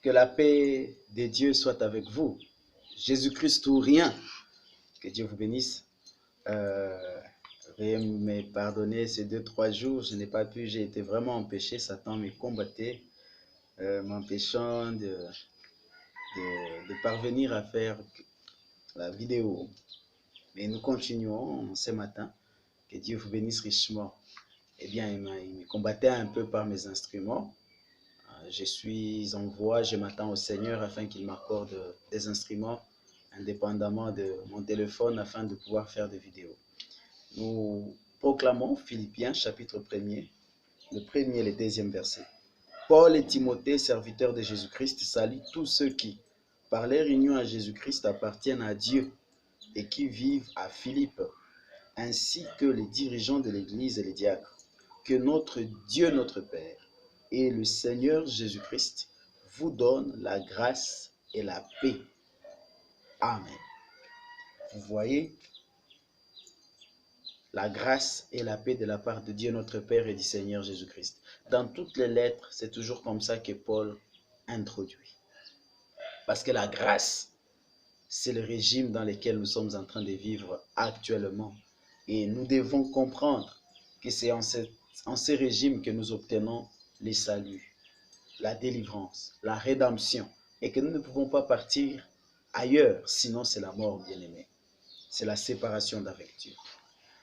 Que la paix de Dieu soit avec vous. Jésus-Christ ou rien. Que Dieu vous bénisse. Veuillez me pardonner ces 2-3 jours. Je n'ai pas pu, j'ai été vraiment empêché. Satan me combattait, m'empêchant de parvenir à faire la vidéo. Mais nous continuons ce matin. Que Dieu vous bénisse richement. Eh bien, il me combattait un peu par mes instruments. Je suis en voie, je m'attends au Seigneur afin qu'il m'accorde des instruments indépendamment de mon téléphone afin de pouvoir faire des vidéos. Nous proclamons Philippiens chapitre 1er, le premier et le deuxième verset. Paul et Timothée, serviteurs de Jésus-Christ, saluent tous ceux qui, par leur union à Jésus-Christ, appartiennent à Dieu et qui vivent à Philippe, ainsi que les dirigeants de l'Église et les diacres. Que notre Dieu, notre Père, et le Seigneur Jésus-Christ vous donne la grâce et la paix. Amen. Vous voyez, la grâce et la paix de la part de Dieu notre Père et du Seigneur Jésus-Christ. Dans toutes les lettres, c'est toujours comme ça que Paul introduit. Parce que la grâce, c'est le régime dans lequel nous sommes en train de vivre actuellement. Et nous devons comprendre que c'est en ce régime que nous obtenons les saluts, la délivrance, la rédemption, et que nous ne pouvons pas partir ailleurs, sinon c'est la mort, bien-aimé. C'est la séparation d'avec Dieu.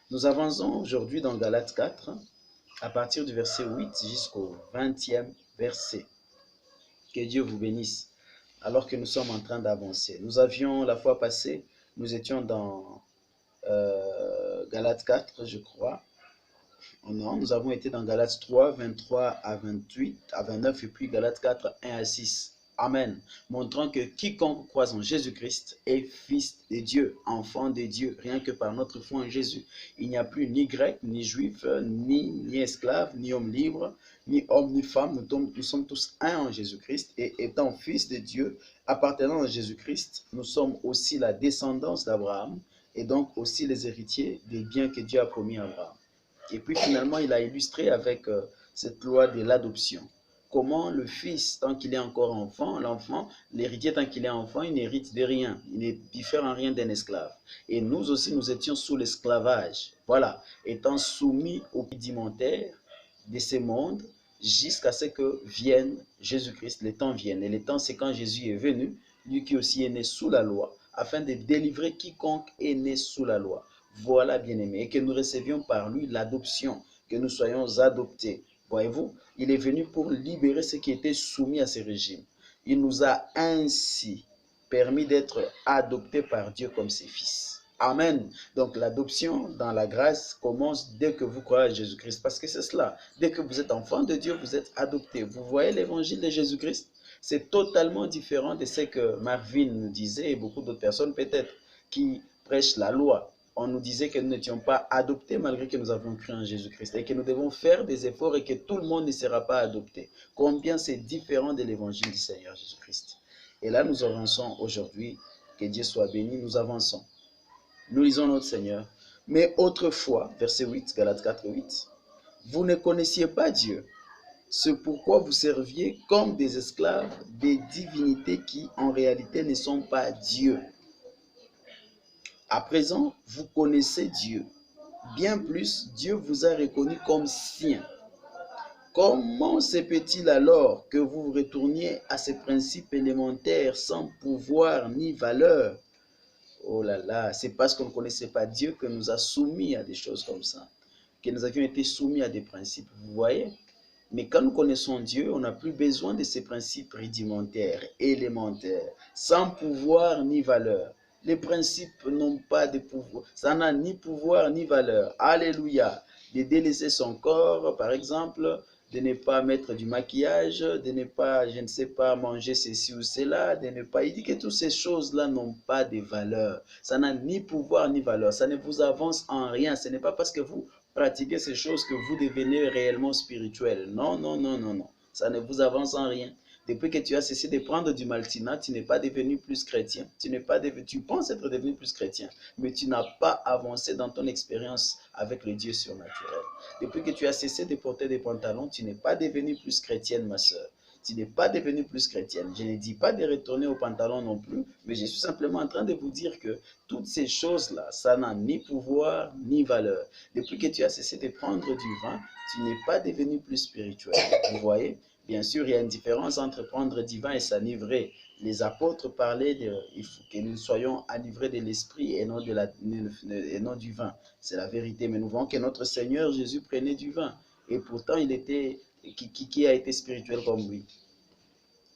Nous avançons aujourd'hui dans Galates 4, à partir du verset 8 jusqu'au 20e verset. Que Dieu vous bénisse, alors que nous sommes en train d'avancer. Nous avions, la fois passée, nous étions dans Galates 4, je crois. Non, nous avons été dans Galates 3, 23 à 28, à 29, et puis Galates 4, 1 à 6. Amen. Montrant que quiconque croit en Jésus-Christ est fils de Dieu, enfant de Dieu, rien que par notre foi en Jésus. Il n'y a plus ni grec, ni juif, ni esclave, ni homme libre, ni homme, ni femme. Nous sommes tous un en Jésus-Christ, et étant fils de Dieu, appartenant à Jésus-Christ, nous sommes aussi la descendance d'Abraham, et donc aussi les héritiers des biens que Dieu a promis à Abraham. Et puis finalement, il a illustré avec cette loi de l'adoption. Comment le fils, tant qu'il est encore enfant, l'enfant, l'héritier, tant qu'il est enfant, il n'hérite de rien. Il ne diffère en rien d'un esclave. Et nous aussi, nous étions sous l'esclavage. Voilà, étant soumis au rudimentaire de ce monde jusqu'à ce que vienne Jésus-Christ. Le temps vienne. Et le temps, c'est quand Jésus est venu, lui qui aussi est né sous la loi, afin de délivrer quiconque est né sous la loi. Voilà, bien-aimés, et que nous recevions par lui l'adoption, que nous soyons adoptés. Voyez-vous, il est venu pour libérer ceux qui étaient soumis à ce régime. Il nous a ainsi permis d'être adoptés par Dieu comme ses fils. Amen. Donc l'adoption dans la grâce commence dès que vous croyez à Jésus-Christ, parce que c'est cela. Dès que vous êtes enfant de Dieu, vous êtes adopté. Vous voyez l'évangile de Jésus-Christ? C'est totalement différent de ce que Marvin nous disait et beaucoup d'autres personnes peut-être qui prêchent la loi. On nous disait que nous n'étions pas adoptés malgré que nous avons cru en Jésus-Christ et que nous devons faire des efforts et que tout le monde ne sera pas adopté. Combien c'est différent de l'évangile du Seigneur Jésus-Christ. Et là, nous avançons aujourd'hui. Que Dieu soit béni, nous avançons. Nous lisons notre Seigneur. Mais autrefois, verset 8, Galates 4, 8, vous ne connaissiez pas Dieu. C'est pourquoi vous serviez comme des esclaves des divinités qui, en réalité, ne sont pas Dieu. À présent, vous connaissez Dieu. Bien plus, Dieu vous a reconnu comme sien. Comment se peut-il alors que vous retourniez à ces principes élémentaires sans pouvoir ni valeur? Oh là là, c'est parce qu'on ne connaissait pas Dieu que nous a soumis à des choses comme ça, que nous avions été soumis à des principes, vous voyez? Mais quand nous connaissons Dieu, on n'a plus besoin de ces principes rudimentaires, élémentaires, sans pouvoir ni valeur. Les principes n'ont pas de pouvoir, ça n'a ni pouvoir ni valeur. Alléluia. De délaisser son corps, par exemple, de ne pas mettre du maquillage, de ne pas, je ne sais pas, manger ceci ou cela, de ne pas... Il dit que toutes ces choses-là n'ont pas de valeur. Ça n'a ni pouvoir ni valeur. Ça ne vous avance en rien. Ce n'est pas parce que vous pratiquez ces choses que vous devenez réellement spirituel. Non, non, non, non, non. Ça ne vous avance en rien. Depuis que tu as cessé de prendre du maltina, tu n'es pas devenu plus chrétien. Tu penses être devenu plus chrétien, mais tu n'as pas avancé dans ton expérience avec le Dieu surnaturel. Depuis que tu as cessé de porter des pantalons, tu n'es pas devenu plus chrétienne, ma soeur. tu n'es pas devenu plus chrétienne. Je ne dis pas de retourner au pantalon non plus, mais je suis simplement en train de vous dire que toutes ces choses-là, ça n'a ni pouvoir ni valeur. Depuis que tu as cessé de prendre du vin, tu n'es pas devenu plus spirituel. Vous voyez? Bien sûr, il y a une différence entre prendre du vin et s'enivrer. Les apôtres parlaient il faut que nous soyons enivrés de l'esprit et non, et non du vin. C'est la vérité. Mais nous voyons que notre Seigneur Jésus prenait du vin. Et pourtant, il était, qui a été spirituel comme lui?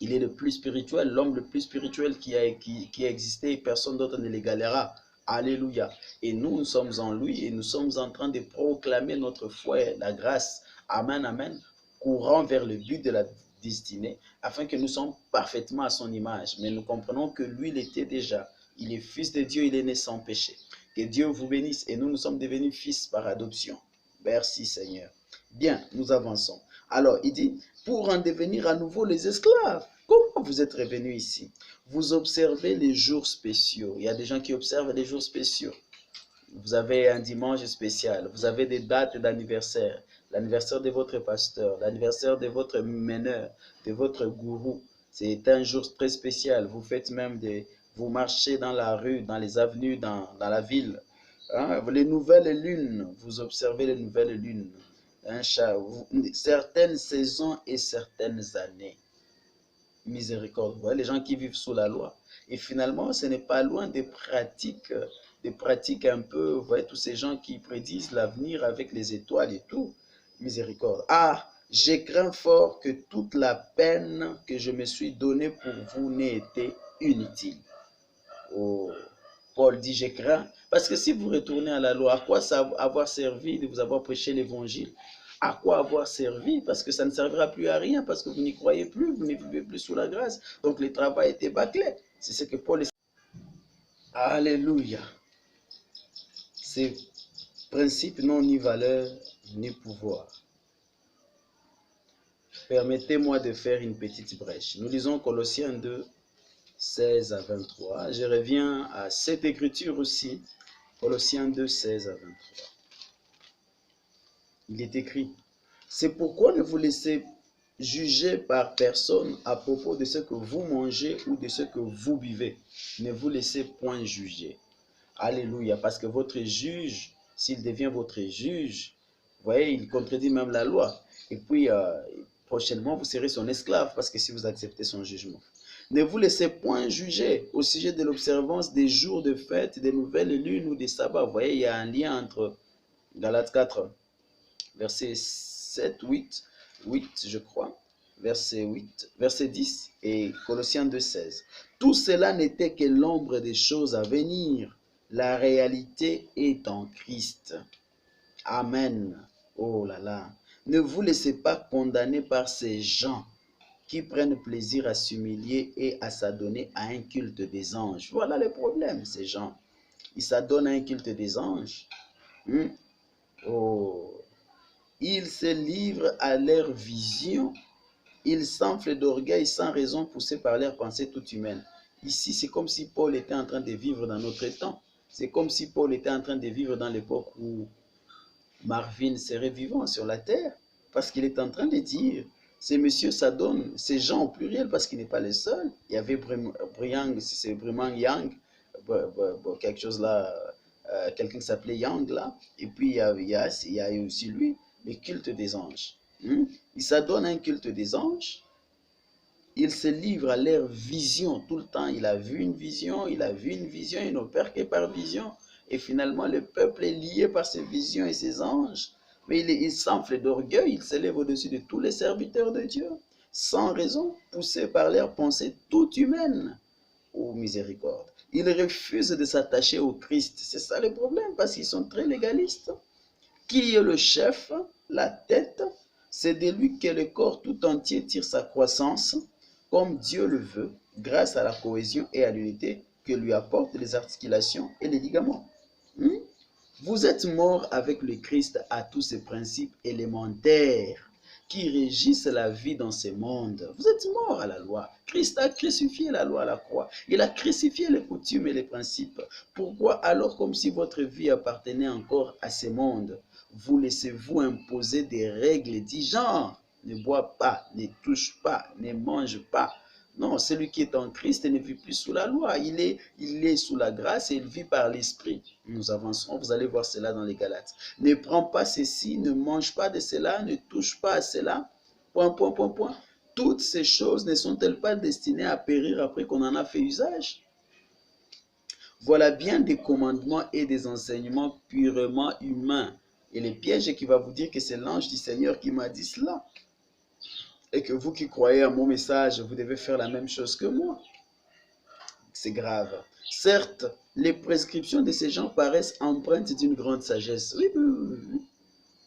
Il est le plus spirituel, l'homme le plus spirituel qui a existé et personne d'autre ne l'égalera. Alléluia. Et nous sommes en lui et nous sommes en train de proclamer notre foi et la grâce. Amen, amen. Courant vers le but de la destinée afin que nous soyons parfaitement à son image. Mais nous comprenons que lui, il était déjà. Il est fils de Dieu, il est né sans péché. Que Dieu vous bénisse et nous sommes devenus fils par adoption. Merci Seigneur. Bien, nous avançons. Alors, il dit, pour en devenir à nouveau les esclaves. Comment vous êtes revenus ici? Vous observez les jours spéciaux. Il y a des gens qui observent les jours spéciaux. Vous avez un dimanche spécial. Vous avez des dates d'anniversaire. L'anniversaire de votre pasteur, l'anniversaire de votre meneur, de votre gourou. C'est un jour très spécial. Vous faites même vous marchez dans la rue, dans les avenues, dans la ville. Hein? Les nouvelles lunes, vous observez les nouvelles lunes. Certaines saisons et certaines années. Miséricorde. Vous voyez, les gens qui vivent sous la loi. Et finalement, ce n'est pas loin des pratiques un peu, vous voyez, tous ces gens qui prédisent l'avenir avec les étoiles et tout. Miséricorde. Ah, j'ai craint fort que toute la peine que je me suis donnée pour vous n'ait été inutile. Oh, Paul dit, j'ai craint. Parce que si vous retournez à la loi, à quoi ça avoir servi de vous avoir prêché l'évangile? À quoi avoir servi? Parce que ça ne servira plus à rien, parce que vous n'y croyez plus, vous ne vivez plus sous la grâce. Donc le travail était bâclé. C'est ce que Paul est. Alléluia. Ces principes n'ont ni valeur ni pouvoir. Permettez-moi de faire une petite brèche. Nous lisons Colossiens 2, 16 à 23. Je reviens à cette écriture aussi. Colossiens 2, 16 à 23. Il est écrit, c'est pourquoi ne vous laissez juger par personne à propos de ce que vous mangez ou de ce que vous buvez. Ne vous laissez point juger. Alléluia, parce que votre juge, s'il devient votre juge, vous voyez, il contredit même la loi. Et puis, prochainement, vous serez son esclave, parce que si vous acceptez son jugement. Ne vous laissez point juger au sujet de l'observance des jours de fête, des nouvelles lunes ou des sabbats. Vous voyez, il y a un lien entre Galates 4, verset 7, 8, je crois, verset 8, verset 10 et Colossiens 2, 16. Tout cela n'était que l'ombre des choses à venir. La réalité est en Christ. Amen. Oh là là. Ne vous laissez pas condamner par ces gens qui prennent plaisir à s'humilier et à s'adonner à un culte des anges. Voilà le problème, ces gens. Ils s'adonnent à un culte des anges. Oh. Ils se livrent à leur vision. Ils s'enflent d'orgueil sans raison, poussés par leurs pensées toutes humaines. Ici, c'est comme si Paul était en train de vivre dans notre temps. C'est comme si Paul était en train de vivre dans l'époque où Marvin serait vivant sur la terre. Parce qu'il est en train de dire, ces messieurs s'adonnent, ces gens au pluriel, parce qu'il n'est pas le seul. Il y avait Brian, c'est Brigham Young, quelque chose là, quelqu'un qui s'appelait Young là. Et puis il y a aussi lui, le culte des anges. Il s'adonne à un culte des anges. Il se livre à leur vision tout le temps. Il a vu une vision, il n'opère que par vision. Et finalement, le peuple est lié par ses visions et ses anges. Mais il s'enfle d'orgueil, il s'élève au-dessus de tous les serviteurs de Dieu, sans raison, poussé par leurs pensées toutes humaines. Oh miséricorde. Ils refusent de s'attacher au Christ. C'est ça le problème, parce qu'ils sont très légalistes. Qui est le chef, la tête? C'est de lui que le corps tout entier tire sa croissance, comme Dieu le veut, grâce à la cohésion et à l'unité que lui apportent les articulations et les ligaments. Vous êtes morts avec le Christ à tous ces principes élémentaires qui régissent la vie dans ce monde. Vous êtes morts à la loi. Christ a crucifié la loi à la croix. Il a crucifié les coutumes et les principes. Pourquoi alors, comme si votre vie appartenait encore à ce monde, vous laissez-vous imposer des règles du genre? ne bois pas, ne touche pas, ne mange pas. Non, celui qui est en Christ ne vit plus sous la loi. Il est sous la grâce et il vit par l'Esprit. Nous avançons, vous allez voir cela dans les Galates. Ne prends pas ceci, ne mange pas de cela, ne touche pas à cela. Point, point, point, point. Toutes ces choses ne sont-elles pas destinées à périr après qu'on en a fait usage? Voilà bien des commandements et des enseignements purement humains. Et le piège est qu'il va vous dire que c'est l'ange du Seigneur qui m'a dit cela. Et que vous qui croyez à mon message, vous devez faire la même chose que moi. C'est grave. Certes, les prescriptions de ces gens paraissent empreintes d'une grande sagesse. Oui, oui, oui, oui.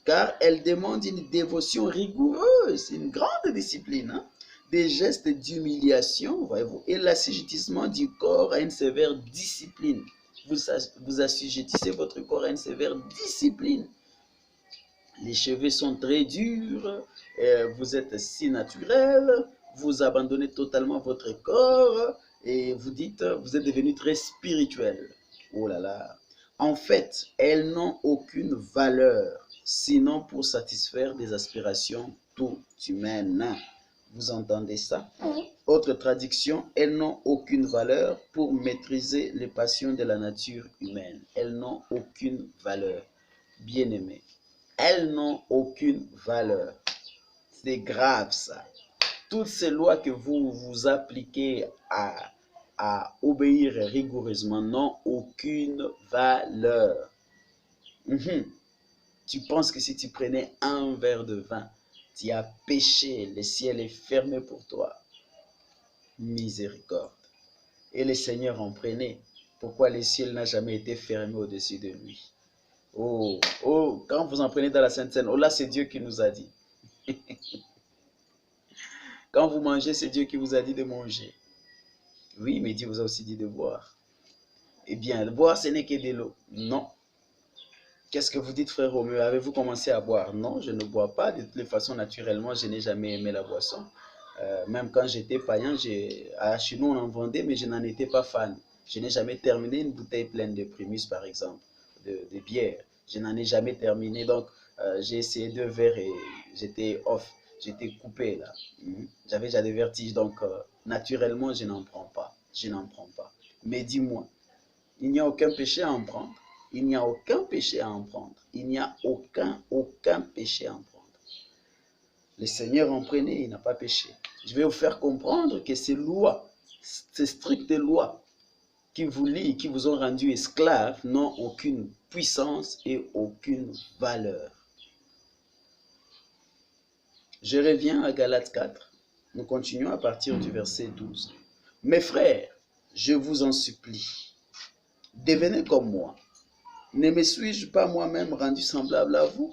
Car elles demandent une dévotion rigoureuse, une grande discipline, hein? Des gestes d'humiliation, voyez-vous, et l'assujettissement du corps à une sévère discipline. Vous assujettissez votre corps à une sévère discipline. Les cheveux sont très durs, vous êtes si naturel, vous abandonnez totalement votre corps et vous dites, vous êtes devenu très spirituel. Oh là là. En fait, elles n'ont aucune valeur, sinon pour satisfaire des aspirations tout humaines. Vous entendez ça? Autre traduction, elles n'ont aucune valeur pour maîtriser les passions de la nature humaine. Elles n'ont aucune valeur. Bien-aimés, elles n'ont aucune valeur. C'est grave ça. Toutes ces lois que vous vous appliquez à obéir rigoureusement n'ont aucune valeur. Tu penses que si tu prenais un verre de vin, tu as péché, le ciel est fermé pour toi. Miséricorde. Et le Seigneur en prenait. Pourquoi le ciel n'a jamais été fermé au-dessus de lui? Oh, oh, quand vous en prenez dans la Sainte Seine, oh là, c'est Dieu qui nous a dit. Quand vous mangez, c'est Dieu qui vous a dit de manger. Oui, mais Dieu vous a aussi dit de boire. Eh bien, boire, ce n'est que de l'eau. Non. Qu'est-ce que vous dites, frère Roméo? Avez-vous commencé à boire? Non, je ne bois pas. De toute façon, naturellement, je n'ai jamais aimé la boisson. Même quand j'étais païen, chez nous, on en vendait, mais je n'en étais pas fan. Je n'ai jamais terminé une bouteille pleine de Primus, par exemple, de bière. Je n'en ai jamais terminé. Donc, j'ai essayé 2 verres et j'étais off. J'étais coupé, là. J'avais déjà des vertiges. Donc, naturellement, je n'en prends pas. Je n'en prends pas. Mais dis-moi, il n'y a aucun péché à en prendre. Il n'y a aucun péché à en prendre. Il n'y a aucun péché à en prendre. Le Seigneur en prenait, il n'a pas péché. Je vais vous faire comprendre que ces lois, ces strictes lois qui vous lient, qui vous ont rendu esclaves, n'ont aucune puissance et aucune valeur. Je reviens à Galates 4. Nous continuons à partir du verset 12. Mes frères, je vous en supplie, devenez comme moi. Ne me suis-je pas moi-même rendu semblable à vous?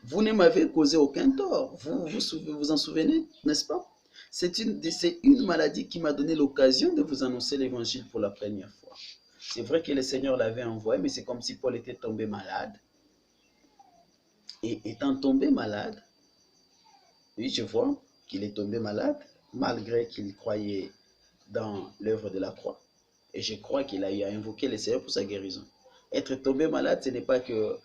Vous ne m'avez causé aucun tort. Vous en souvenez, n'est-ce pas? C'est une maladie qui m'a donné l'occasion de vous annoncer l'évangile pour la première fois. C'est vrai que le Seigneur l'avait envoyé, mais c'est comme si Paul était tombé malade. Et étant tombé malade, oui, je vois qu'il est tombé malade, malgré qu'il croyait dans l'œuvre de la croix. Et je crois qu'il a eu à invoquer le Seigneur pour sa guérison. Être tombé malade, ce n'est pas que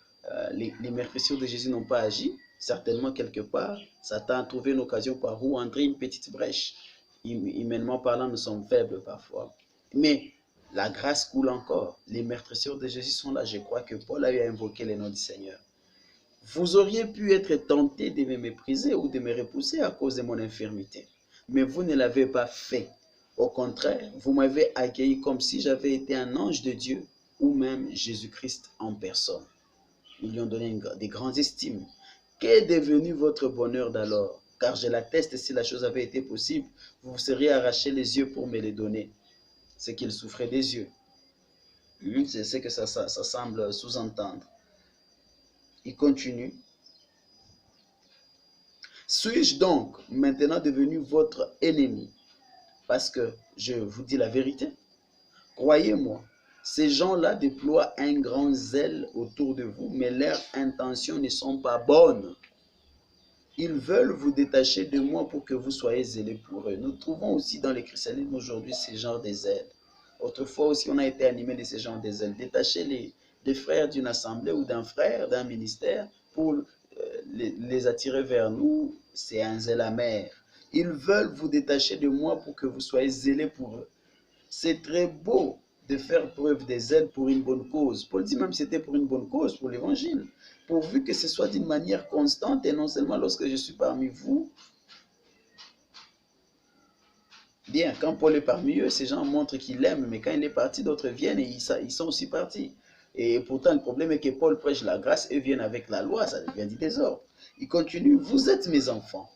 les meurtrissures de Jésus n'ont pas agi. Certainement, quelque part, Satan a trouvé une occasion par où entrer une petite brèche. Humainement parlant, nous sommes faibles parfois. Mais la grâce coule encore. Les meurtrissures de Jésus sont là. Je crois que Paul a eu à invoquer le nom du Seigneur. Vous auriez pu être tenté de me mépriser ou de me repousser à cause de mon infirmité. Mais vous ne l'avez pas fait. Au contraire, vous m'avez accueilli comme si j'avais été un ange de Dieu ou même Jésus-Christ en personne. Ils lui ont donné des grandes estimes. Qu'est devenu votre bonheur d'alors? Car je l'atteste, si la chose avait été possible, vous vous seriez arraché les yeux pour me les donner. C'est qu'il souffrait des yeux. C'est ce que ça semble sous-entendre. Il continue. Suis-je donc maintenant devenu votre ennemi? Parce que je vous dis la vérité. Croyez-moi, ces gens-là déploient un grand zèle autour de vous, mais leurs intentions ne sont pas bonnes. Ils veulent vous détacher de moi pour que vous soyez zélés pour eux. Nous trouvons aussi dans le christianisme aujourd'hui ce genre de zèle. Autrefois aussi, on a été animé de ce genre de zèle. Détacher les frères d'une assemblée ou d'un frère, d'un ministère, pour les attirer vers nous, c'est un zèle amer. Ils veulent vous détacher de moi pour que vous soyez zélés pour eux. C'est très beau de faire preuve des zèle pour une bonne cause. Paul dit même que c'était pour une bonne cause, pour l'évangile. Pourvu que ce soit d'une manière constante et non seulement lorsque je suis parmi vous. Bien, quand Paul est parmi eux, ces gens montrent qu'il l'aime, mais quand il est parti, d'autres viennent et ils sont aussi partis. Et pourtant, le problème est que Paul prêche la grâce, eux viennent avec la loi, ça devient du désordre. Il continue, vous êtes mes enfants.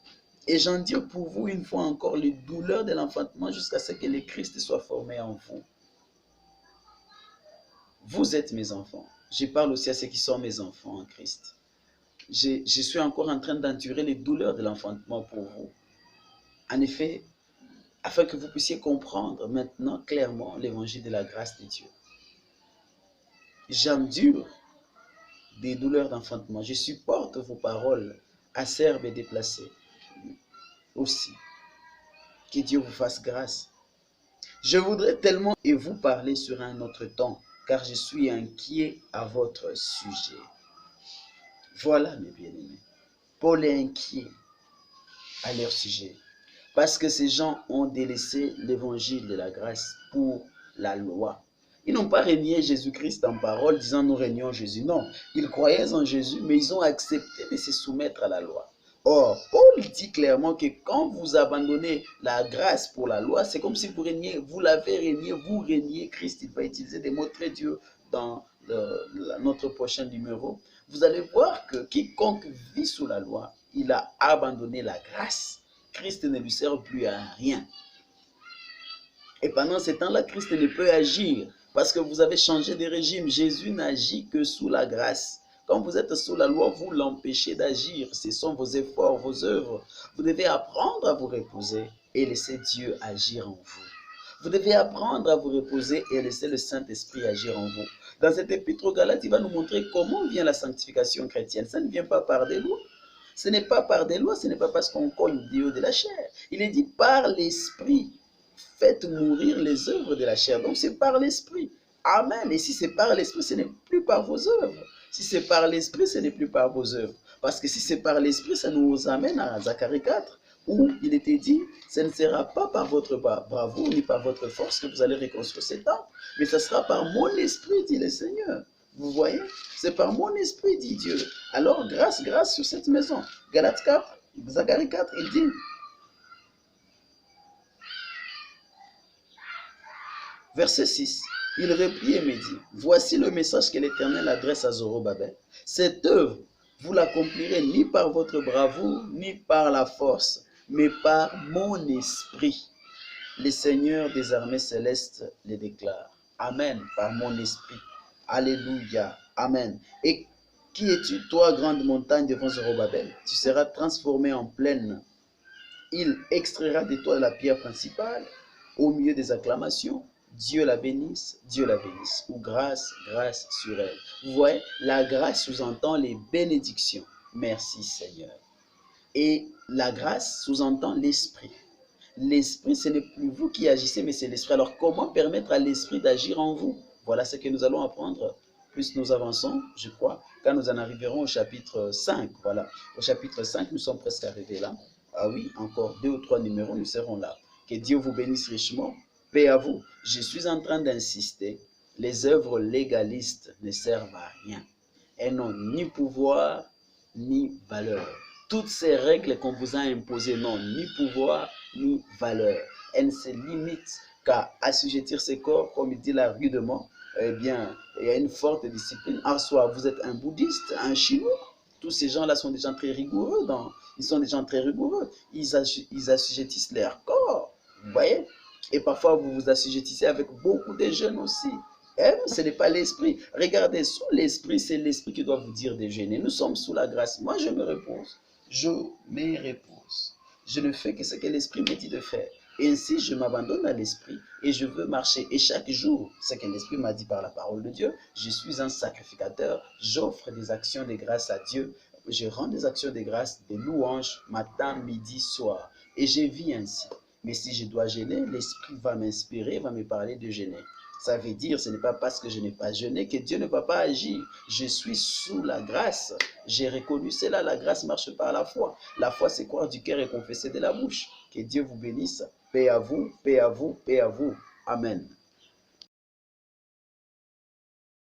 Et j'endure pour vous une fois encore les douleurs de l'enfantement jusqu'à ce que le Christ soit formé en vous. Vous êtes mes enfants. Je parle aussi à ceux qui sont mes enfants en Christ. Je suis encore en train d'endurer les douleurs de l'enfantement pour vous. En effet, afin que vous puissiez comprendre maintenant clairement l'évangile de la grâce de Dieu. J'endure des douleurs d'enfantement. Je supporte vos paroles acerbes et déplacées. Aussi, que Dieu vous fasse grâce. Je voudrais tellement et vous parler sur un autre ton, car je suis inquiet à votre sujet. Voilà, mes bien-aimés. Paul est inquiet à leur sujet, parce que ces gens ont délaissé l'évangile de la grâce pour la loi. Ils n'ont pas renié Jésus-Christ en parole, disant nous régnons Jésus. Non, ils croyaient en Jésus, mais ils ont accepté de se soumettre à la loi. Or, Paul dit clairement que quand vous abandonnez la grâce pour la loi, c'est comme si vous reniez, vous l'avez renié, vous reniez Christ. Il va utiliser des mots très durs dans notre prochain numéro. Vous allez voir que quiconque vit sous la loi, il a abandonné la grâce. Christ ne lui sert plus à rien. Et pendant ce temps-là, Christ ne peut agir parce que vous avez changé de régime. Jésus n'agit que sous la grâce. Quand vous êtes sous la loi, vous l'empêchez d'agir. Ce sont vos efforts, vos œuvres. Vous devez apprendre à vous reposer et laisser Dieu agir en vous. Vous devez apprendre à vous reposer et laisser le Saint-Esprit agir en vous. Dans cet épître aux Galates, il va nous montrer comment vient la sanctification chrétienne. Ça ne vient pas par des lois. Ce n'est pas par des lois, ce n'est pas parce qu'on cogne Dieu de la chair. Il est dit par l'Esprit. Faites mourir les œuvres de la chair. Donc c'est par l'Esprit. Amen. Et si c'est par l'Esprit, ce n'est plus par vos œuvres. Si c'est par l'Esprit, ce n'est plus par vos œuvres. Parce que si c'est par l'Esprit, ça nous amène à Zacharie 4, où il était dit, ce ne sera pas par votre bravoure ni par votre force que vous allez reconstruire cet temple, mais ce sera par mon esprit, dit le Seigneur. Vous voyez, c'est par mon esprit, dit Dieu. Alors, grâce sur cette maison. Galates 4, Zacharie 4, il dit, verset 6, il reprit et me dit, voici le message que l'Éternel adresse à Zorobabel. Cette œuvre, vous l'accomplirez ni par votre bravoure, ni par la force, mais par mon esprit. Le Seigneur des armées célestes le déclare. Amen, par mon esprit. Alléluia. Amen. Et qui es-tu, toi, grande montagne devant Zorobabel? Tu seras transformé en plaine. Il extraira de toi la pierre principale au milieu des acclamations. Dieu la bénisse, Dieu la bénisse. Ou grâce sur elle. Vous voyez, la grâce sous-entend les bénédictions. Merci Seigneur. Et la grâce sous-entend l'esprit. L'esprit, ce n'est plus vous qui agissez, mais c'est l'esprit. Alors, comment permettre à l'esprit d'agir en vous? Voilà ce que nous allons apprendre. Plus nous avançons, je crois, quand nous en arriverons au chapitre 5. Voilà, au chapitre 5, nous sommes presque arrivés là. Ah oui, encore 2 ou 3 numéros, nous serons là. Que Dieu vous bénisse richement. Paix à vous. Je suis en train d'insister. Les œuvres légalistes ne servent à rien. Elles n'ont ni pouvoir, ni valeur. Toutes ces règles qu'on vous a imposées n'ont ni pouvoir, ni valeur. Elles ne se limitent qu'à assujettir ses corps, comme il dit là rudement. Eh bien, il y a une forte discipline. En soi, vous êtes un bouddhiste, un chinois. Tous ces gens-là sont des gens très rigoureux. Ils sont des gens très rigoureux. Ils assujettissent leur corps. Vous voyez? Et parfois, vous vous assujettissez avec beaucoup de jeunes aussi. Ce n'est pas l'esprit. Regardez, sous l'esprit, c'est l'esprit qui doit vous dire de jeûner. Nous sommes sous la grâce. Moi, je me repose. Je me repose. Je ne fais que ce que l'esprit me dit de faire. Et ainsi, je m'abandonne à l'esprit et je veux marcher. Et chaque jour, ce que l'esprit m'a dit par la parole de Dieu, je suis un sacrificateur. J'offre des actions de grâce à Dieu. Je rends des actions de grâce, des louanges, matin, midi, soir. Et je vis ainsi. Mais si je dois gêner, l'esprit va m'inspirer, va me parler de gêner. Ça veut dire, ce n'est pas parce que je n'ai pas jeûné que Dieu ne va pas agir. Je suis sous la grâce. J'ai reconnu cela, la grâce marche par la foi. La foi, c'est croire du cœur et confesser de la bouche. Que Dieu vous bénisse. Paix à vous, paix à vous, paix à vous. Amen.